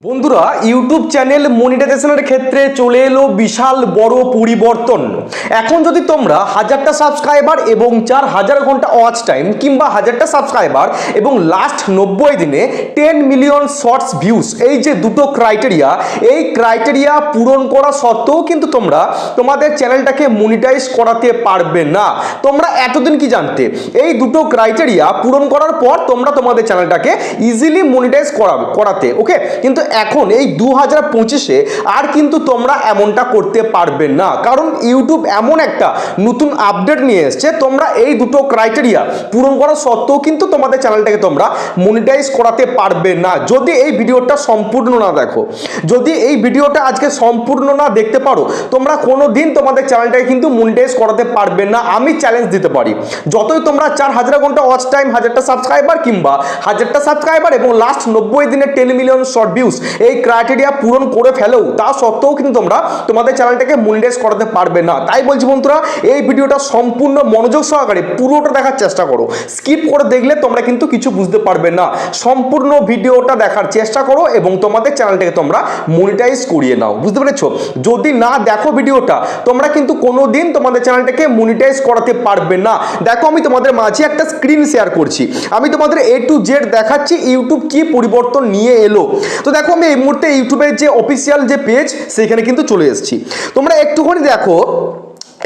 বন্ধুরা YouTube channel মনিটাইজেশনের ক্ষেত্রে চলে এলো বিশাল বড় পরিবর্তন। এখন যদি তোমরা 1000টা সাবস্ক্রাইবার এবং 4000 ঘন্টা ওয়াচ টাইম কিংবা 1000টা সাবস্ক্রাইবার এবং লাস্ট 90 দিনে 10 মিলিয়ন শর্টস ভিউজ, এই যে দুটো ক্রাইটেরিয়া, এই ক্রাইটেরিয়া পূরণ করা সত্ত্বেও কিন্তু তোমরা তোমাদের চ্যানেলটাকে মনিটাইজ করাতে পারবে না। তোমরা এতদিন কি জানতে? এই দুটো ক্রাইটেরিয়া পূরণ করার পর তোমরা তোমাদের চ্যানেলটাকে ইজিলি মনিটাইজ করাতে ওকে, কিন্তু এখন এই 2025-এ আর কিন্তু তোমরা এমনটা করতে পারবে না, কারণ ইউটিউব এমন একটা নতুন আপডেট নিয়ে এসেছে। তোমরা এই দুটো ক্রাইটেরিয়া পূরণ করা সত্ত্বেও কিন্তু তোমাদের চ্যানেলটাকে তোমরা মনিটাইজ করাতে পারবে না যদি এই ভিডিওটা সম্পূর্ণ না দেখো। যদি এই ভিডিওটা আজকে সম্পূর্ণ না দেখতে পারো, তোমরা কোনো দিন তোমাদের চ্যানেলটাকে কিন্তু মনিটাইজ করাতে পারবে না। আমি চ্যালেঞ্জ দিতে পারি, যতই তোমরা 4000 ঘন্টা ওয়াচ টাইম, 1000টা সাবস্ক্রাইবার কিংবা 1000টা সাবস্ক্রাইবার এবং লাস্ট 90 দিনে 10 মিলিয়ন শর্ট ভিউজ এই ক্রাইটেরিয়া পূরণ করে ফেলেও, তা সত্ত্বেও কিন্তু তোমরা তোমাদের চ্যানেলটাকে মনিটাইজ করাতে পারবে না। তাই বলছি বন্ধুরা, এই ভিডিওটা সম্পূর্ণ মনোযোগ সহকারে পুরোটা দেখার চেষ্টা করো। স্কিপ করে দেখলে তোমরা কিন্তু কিছু বুঝতে পারবে না। সম্পূর্ণ ভিডিওটা দেখার চেষ্টা করো এবং তোমাদের চ্যানেলটাকে তোমরা মনিটাইজ করিয়ে নাও। বুঝতে পেরেছো? যদি না দেখো ভিডিওটা, তোমরা কিন্তু কোনোদিন তোমাদের চ্যানেলটাকে মনিটাইজ করাতে পারবে না। দেখো, আমি তোমাদের মাঝে একটা স্ক্রিন শেয়ার করছি, আমি তোমাদের A to Z দেখাচ্ছি ইউটিউব কি পরিবর্তন নিয়ে এলো। তো দেখো, আমি এই মুহূর্তে ইউটিউবের যে অফিসিয়াল যে পেজ, সেখানে কিন্তু চলে এসেছি। তোমরা একটুখানি দেখো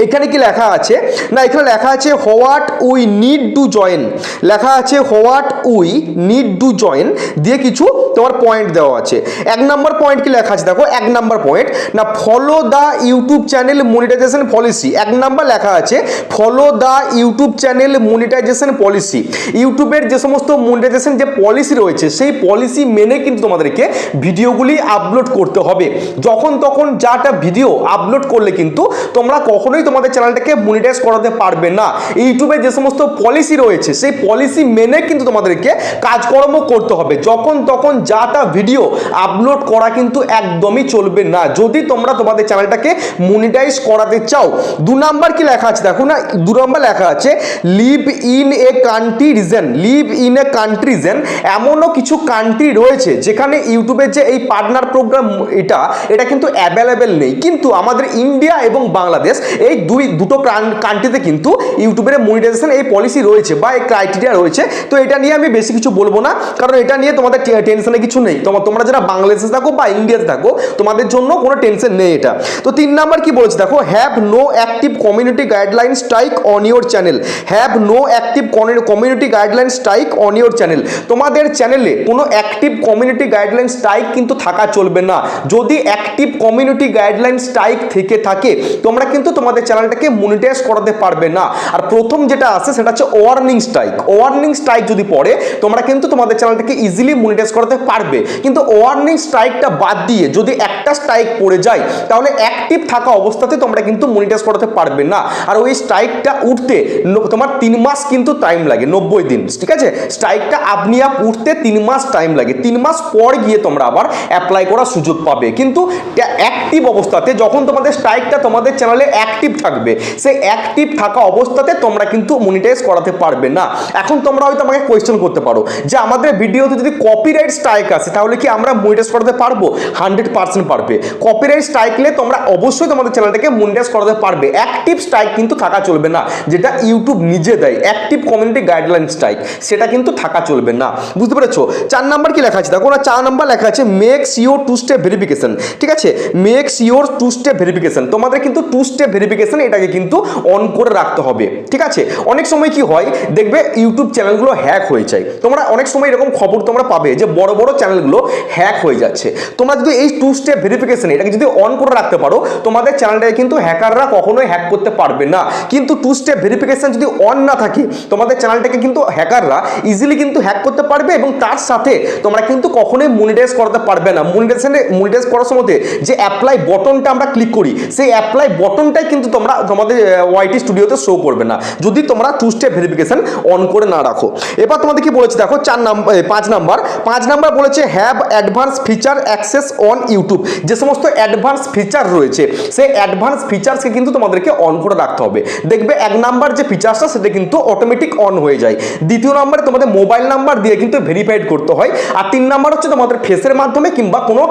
এখানে কি লেখা আছে না, এখানে লেখা আছে what we need to join, লেখা আছে what we need to join দিয়ে কিছু তোমার পয়েন্ট দেওয়া আছে। 1 নম্বর পয়েন্ট কি লেখা আছে দেখো, 1 নম্বর পয়েন্ট না, follow the YouTube channel monetization policy. 1 number লেখা আছে follow the YouTube channel monetization policy. ইউটিউবের যে সমস্ত মনিটাইজেশন যে পলিসি রয়েছে, সেই পলিসি মেনে কিন্তু তোমাদেরকে ভিডিওগুলি আপলোড করতে হবে। যখন তখন যাটা ভিডিও আপলোড করলে কিন্তু তোমরা কখনোই তোমাদের চ্যানেলটাকে মনিটাইজ করাতে পারবে না। ইউটিউবে যে সমস্ত পলিসি রয়েছে, সেই পলিসি মেনে কিন্তু তোমাদেরকে কাজকর্ম করতে হবে। যখন তখন যাটা ভিডিও আপলোড করা কিন্তু একদমই চলবে না যদি তোমরা তোমাদের চ্যানেলটাকে মনিটাইজ করাতে চাও। 2 নাম্বার কি লেখা আছে দেখো না, 2 নাম্বার লেখা আছে live in a country reason. Live in a country reason, এমনও কিছু কান্ট্রি রয়েছে যেখানে ইউটিউবের যে এই পার্টনার প্রোগ্রাম এটা কিন্তু অ্যাভেলেবেল নেই, কিন্তু আমাদের ইন্ডিয়া এবং বাংলাদেশ এই দুটো কান্ট্রিতে কিন্তু ইউটিউবের মনিটাইজেশন এই পলিসি রয়েছে বা এই ক্রাইটেরিয়া রয়েছে। তো এটা নিয়ে আমি বেশি কিছু বলবো না, কারণ এটা নিয়ে তোমাদের টেনশনে কিছু নেই। তোমরা যারা বাংলাদেশে থাকো বা ইন্ডিয়াতে থাকো, তোমাদের জন্য কোনো টেনশন নেই এটা। তো 3 নাম্বার কি বলছে দেখো, have no active community guideline strike on your channel. Have no active community guideline strike on your channel. তোমাদের চ্যানেলে কোনো অ্যাক্টিভ কমিউনিটি গাইডলাইন স্ট্রাইক কিন্তু থাকা চলবে না। যদি অ্যাক্টিভ কমিউনিটি গাইডলাইন স্ট্রাইক থেকে থাকে, তোমরা কিন্তু তোমাদের চ্যানেলটাকে মনিটাইজ করাতে পারবে না। আর প্রথম যেটা আছে সেটা হচ্ছে ওয়ার্নিং স্ট্রাইক। ওয়ার্নিং স্ট্রাইক যদি পড়ে, তোমরা কিন্তু তোমাদের চ্যানেলটাকে ইজিলি মনিটাইজ করাতে পারবে। কিন্তু ওয়ার্নিং স্ট্রাইকটা বাদ দিয়ে যদি একটা স্ট্রাইক পড়ে যায়, তাহলে অ্যাক্টিভ থাকা অবস্থাতে তোমরা কিন্তু মনিটাইজ করাতে পারবে না। আর ওই স্ট্রাইকটা উঠতে তোমার 3 মাস কিন্তু টাইম লাগে, 90 দিন, ঠিক আছে? স্ট্রাইকটা আপনি উঠতে 3 মাস টাইম লাগে। 3 মাস পর গিয়ে তোমরা আবার অ্যাপ্লাই করার সুযোগ পাবে। কিন্তু অ্যাক্টিভ অবস্থাতে, যখন তোমাদের স্ট্রাইকটা তোমাদের চ্যানেলে অ্যাক্টিভ থাকবে, সেই অ্যাক্টিভ থাকা অবস্থাতে তোমরা কিন্তু মনিটাইজ করাতে পারবে না। এখন তোমরা হয়তো আমাকে কোয়েশ্চেন করতে পারো যে আমাদের ভিডিওতে যদি কপিরাইট স্ট্রাইক আসে, তাহলে কি আমরা মনিটাইজ করাতে পারবো? 100% পারবে। কপিরাইট স্ট্রাইকলে তোমরা অবশ্যই তোমাদের চ্যানেলটাকে মনিটাইজ করাতে পারবে। অ্যাক্টিভ স্ট্রাইক কিন্তু থাকা চলবে না, যেটা ইউটিউব নিজে দেয়। অ্যাক্টিভ কমিউনিটি গাইডলাইন স্ট্রাইক, সেটা কিন্তু থাকা চলবে না। বুঝতে পেরেছো? 4 নাম্বার কি লেখা আছে দেখো না, 4 নাম্বার লেখা আছে মেক্স ইউর 2 স্টেপ ভেরিফিকেশন। ঠিক আছে, মেক্স ইউর 2 স্টেপ ভেরিফিকেশন। তোমাদের কিন্তু 2 স্টেপ ভেরিফিকেশন এটাকে কিন্তু অন করে রাখতে হবে। ঠিক আছে, অনেক সময় কি হয় দেখবে ইউটিউব চ্যানেলগুলো হ্যাক হয়ে যায়। তোমরা অনেক সময় এরকম খবর তোমরা পাবে যে বড় বড় চ্যানেলগুলো হ্যাক হয়ে যাচ্ছে। তোমরা যদি এই 2 স্টেপ ভেরিফিকেশন এটাকে যদি অন করে রাখতে পারো, তোমাদের চ্যানেলটাকে কিন্তু হ্যাকাররা কখনোই হ্যাক করতে পারবে না। কিন্তু 2 স্টেপ ভেরিফিকেশন যদি অন না থাকে, তোমাদের চ্যানেলটাকে কিন্তু হ্যাকাররা ইজিলি কিন্তু হ্যাক করতে পারবে এবং তার সাথে তোমরা কিন্তু কখনোই মনিটাইজ করতে পারবে না। মনিটাইজ করার সময় যে অ্যাপ্লাই বটনটা আমরা ক্লিক করি, সেই অ্যাপ্লাই বটনটাই কিন্তু তোমরা তোমাদের ওয়াইটি স্টুডিওতে শো করবে না যদি তোমরা টু স্টেপ ভেরিফিকেশন অন করে না রাখো। এবার তোমাদের কি বলেছে দেখো 5 নাম্বার বলেছে have advance feature access on YouTube. যে সমস্ত অ্যাডভান্স ফিচার রয়েছে সেই অ্যাডভান্স ফিচার্সকে কিন্তু তোমাদেরকে অন করে রাখতে হবে। দেখবে 1 নাম্বার যে ফিচার্সটা সেটা কিন্তু অটোমেটিক অন হয়ে যায়। দ্বিতীয় নাম্বারে তোমাদের মোবাইল নাম্বার দিয়ে কিন্তু ভেরিফাইড করতে হয়। আর 3 নাম্বার হচ্ছে তোমাদের ফেসের মাধ্যমে কিংবা কোনো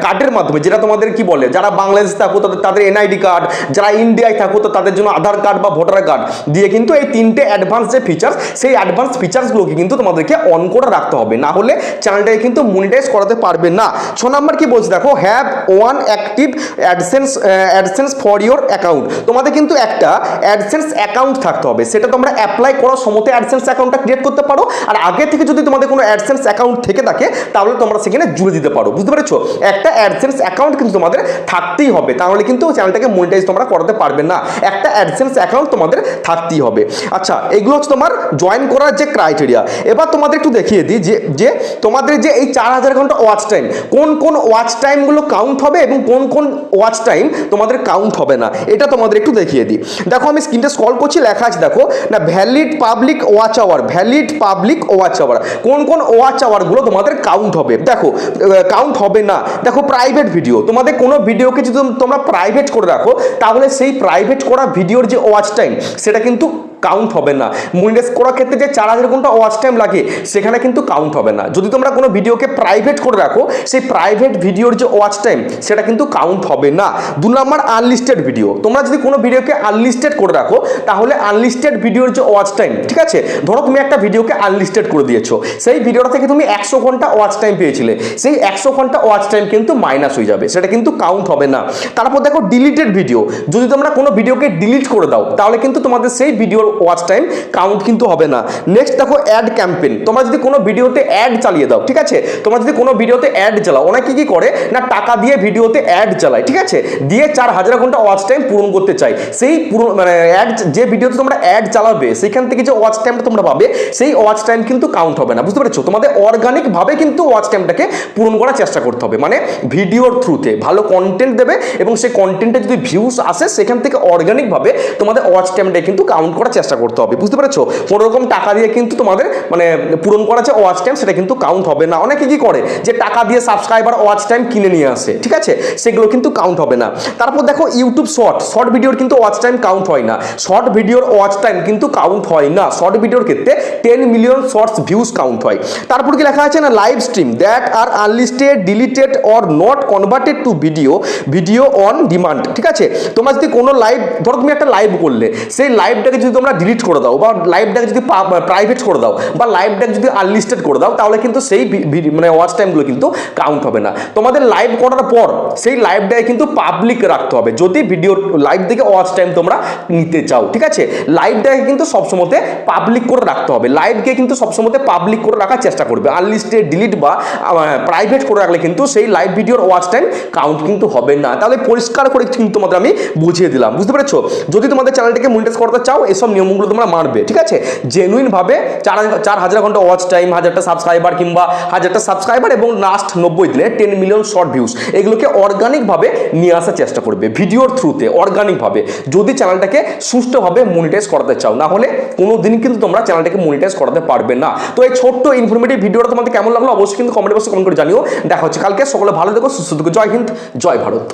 কার্ডের মাধ্যমে, যেটা তোমাদের কি বলে যারা বাংলাদেশ থাকো তাদের এনআইডি কার্ড, যারা ইন্ডিয়ায় থাকো তো তাদের জন্য আধার কার্ড বা ভোটার কার্ড দিয়ে কিন্তু এই 3টে অ্যাডভান্স যে ফিচার্স সেই অ্যাডভান্স ফিচার্সগুলোকে কিন্তু তোমাদেরকে অন করে রাখতে হবে, না হলে চ্যানেলটাকে কিন্তু মনিটাইজ করাতে পারবে না। 6 নাম্বার কি বলছে দেখো have one active AdSense for your account. তোমাদের কিন্তু একটা অ্যাডসেন্স অ্যাকাউন্ট থাকতে হবে, সেটা তোমরা অ্যাপ্লাই করার সময়তে অ্যাডসেন্স অ্যাকাউন্টটা ক্রিয়েট করতে পারো। আর আগে থেকে যদি তোমাদের কোনো অ্যাডসেন্স অ্যাকাউন্ট থেকে থাকে তাহলে তোমরা সেখানে জুড়ে দিতে পারো, বুঝতে পেরেছো? একটা অ্যাডসেন্স অ্যাকাউন্ট কিন্তু তোমাদের থাকতেই হবে, তাহলে কিন্তু চ্যানেলটাকে মনিটাইজ তোমরা করাতে পারবে না। একটা অ্যাডসেন্স অ্যাকাউন্ট তোমাদের থাকতেই হবে। আচ্ছা, এগুলো হচ্ছে তোমার জয়েন করার যে ক্রাইটেরিয়া। এবার তোমাদের একটু দেখিয়ে দিই যে তোমাদের যে এই 4000 ঘন্টা ওয়াচ টাইম, কোন ওয়াচ টাইমগুলো কাউন্ট হবে এবং কোন ওয়াচ টাইম তোমাদের কাউন্ট হবে না, এটা তোমাদের একটু দেখিয়ে দিই। দেখো আমি স্ক্রিনটা স্ক্রল করছি, লেখা আছে দেখো না valid public watch hour, valid public watch hour, কোন ওয়াচ আওয়ারগুলো তোমাদের কাউন্ট হবে। দেখো কাউন্ট হবে না। দেখো প্রাইভেট ভিডিও, তোমাদের কোনো ভিডিওকে যদি তোমরা প্রাইভেট করে রাখো তাহলে সেই প্রাইভেট করা ভিডিওর যে ওয়াচ টাইম সেটা কিন্তু কাউন্ট হবে না। মনিটাইজ করার ক্ষেত্রে যে 4000 ঘন্টা ওয়াচ টাইম লাগে সেখানে কিন্তু কাউন্ট হবে না। যদি তোমরা কোনো ভিডিওকে প্রাইভেট করে রাখো সেই প্রাইভেট ভিডিওর যে ওয়াচ টাইম সেটা কিন্তু কাউন্ট হবে না। 2 নাম্বার আনলিস্টেড ভিডিও, তোমরা যদি কোনো ভিডিওকে আনলিস্টেড করে রাখো তাহলে আনলিস্টেড ভিডিওর যে ওয়াচ টাইম, ঠিক আছে, ধরো তুমি একটা ভিডিওকে আনলিস্টেড করে দিয়েছো, সেই ভিডিওটা থেকে তুমি 100 ঘন্টা ওয়াচ টাইম পেয়েছিলে, সেই 100 ঘন্টা ওয়াচ টাইম কিন্তু মাইনাস হয়ে যাবে, সেটা কিন্তু কাউন্ট হবে না। তারপর দেখো ডিলিটেড ভিডিও, যদি তোমরা কোনো ভিডিওকে ডিলিট করে দাও তাহলে কিন্তু তোমাদের সেই ভিডিওর ওয়াচ টাইম কাউন্ট কিন্তু হবে না। নেক্সট দেখো অ্যাড ক্যাম্পেইন, তোমরা যদি কোনো ভিডিওতে অ্যাড চালিয়ে দাও, ঠিক আছে, তোমরা যদি কোনো ভিডিওতে অ্যাড চালাও, অনেকে কি করে না টাকা দিয়ে ভিডিওতে অ্যাড চালায়, ঠিক আছে, দিয়ে 4000 ঘন্টা ওয়াচ টাইম পূরণ করতে চাই। সেই মানে অ্যাড যে ভিডিওতে তোমরা অ্যাড চালাবে সেখান থেকে যে ওয়াচ টাইমটা তোমরা পাবে সেই ওয়াচ টাইম কিন্তু কাউন্ট হবে না, বুঝতে পেরেছো? তোমাদের অর্গানিক ভাবে কিন্তু ওয়াচ টাইমটাকে পূরণ করার চেষ্টা করতে হবে, মানে ভিডিওর থ্রুতে ভালো কন্টেন্ট দেবে এবং সেই কন্টেন্টে যদি ভিউজ আসে সেখান থেকে অর্গানিক ভাবে তোমাদের ওয়াচ টাইমটা কিন্তু কাউন্ট করার চেষ্টা করতে হবে, বুঝতে পেরেছো? কোনো রকম টাকা দিয়ে কিন্তু তোমাদের মানে পূরণ করা যে ওয়াচ টাইম সেটা কিন্তু কাউন্ট হবে না। অনেকে কি করে যে টাকা দিয়ে সাবস্ক্রাইবার ওয়াচ টাইম কিনে নিয়ে আসে, ঠিক আছে, সেগুলো কিন্তু কাউন্ট হবে না। তারপর দেখো ইউটিউব শর্ট ভিডিওর কিন্তু ওয়াচ টাইম কাউন্ট হয় না, শর্ট ভিডিওর ওয়াচ টাইম কিন্তু কাউন্ট হয় না। শর্ট ভিডিওর ক্ষেত্রে 10 মিলিয়ন শর্টস ভিউজ কাউন্ট হয়। তারপর কি লেখা আছে না live stream that are unlisted deleted or not converted to video on demand, ঠিক আছে, তোমরা যদি কোনো লাইভ, ধরো তুমি একটা লাইভ করলে, সেই লাইভটাকে যদি তোমরা ডিলিট করে দাও বা লাইভটাকে যদি প্রাইভেট করে দাও বা লাইভটাকে যদি আনলিস্টেড করে দাও তাহলে কিন্তু সেই মানে ওয়াচ টাইমগুলো কিন্তু কাউন্ট হবে না। তোমাদের লাইভ করার পর সেই লাইভটাকে কিন্তু পাবলিক রাখতে হবে যদি ভিডিও লাইভ থেকে ওয়াচ টাইম তোমরা নিতে চাও, ঠিক আছে, লাইভটাকে কিন্তু সবসময় পাবলিক করে রাখতে হবে, লাইভকে কিন্তু সবসময় পাবলিক করে রাখার চেষ্টা করবে। আনলিস্টেড ডিলিট বা প্রাইভেট করে রাখলে কিন্তু সেই লাইভ ভিডিওর ওয়াচ টাইম কাউন্ট কিন্তু হবে না। তাহলে পরিষ্কার করে কিন্তু তোমাদের আমি বুঝিয়ে দিলাম, বুঝতে পেরেছো? যদি তোমাদের চ্যানেলটাকে মনিটাইজ করতে চাও এসব নিয়মগুলো তোমরা মানবে, ঠিক আছে, জেনুইন ভাবে 4000 ঘন্টা ওয়াচ টাইম, 1000টা সাবস্ক্রাইবার কিংবা 1000টা সাবস্ক্রাইবার এবং লাস্ট 90 দিনে 10 মিলিয়ন শর্ট ভিউজ, এগুলোকে অর্গানিক ভাবে নিয়ে আসার চেষ্টা করবে ভিডিওর থ্রুতে, অর্গানিক ভাবে, যদি চ্যানেলটাকে সুষ্ঠুভাবে মনিটাইজ করাতে চাও, না হলে কোনোদিন কিন্তু তোমরা চ্যানেলটাকে মনিটাইজ করাতে পারবে না। তো এই ছোট্ট ইনফরমেটিভ ভিডিওটা তোমাদের কেমন লাগলো অবশ্যই কিন্তু কমেন্ট বক্সে কমেন্ট করে জানিও। দেখা হচ্ছে কালকে, সকলে ভালো থেকো, সুস্থ থেকো, জয় হিন্দ, জয় ভারত।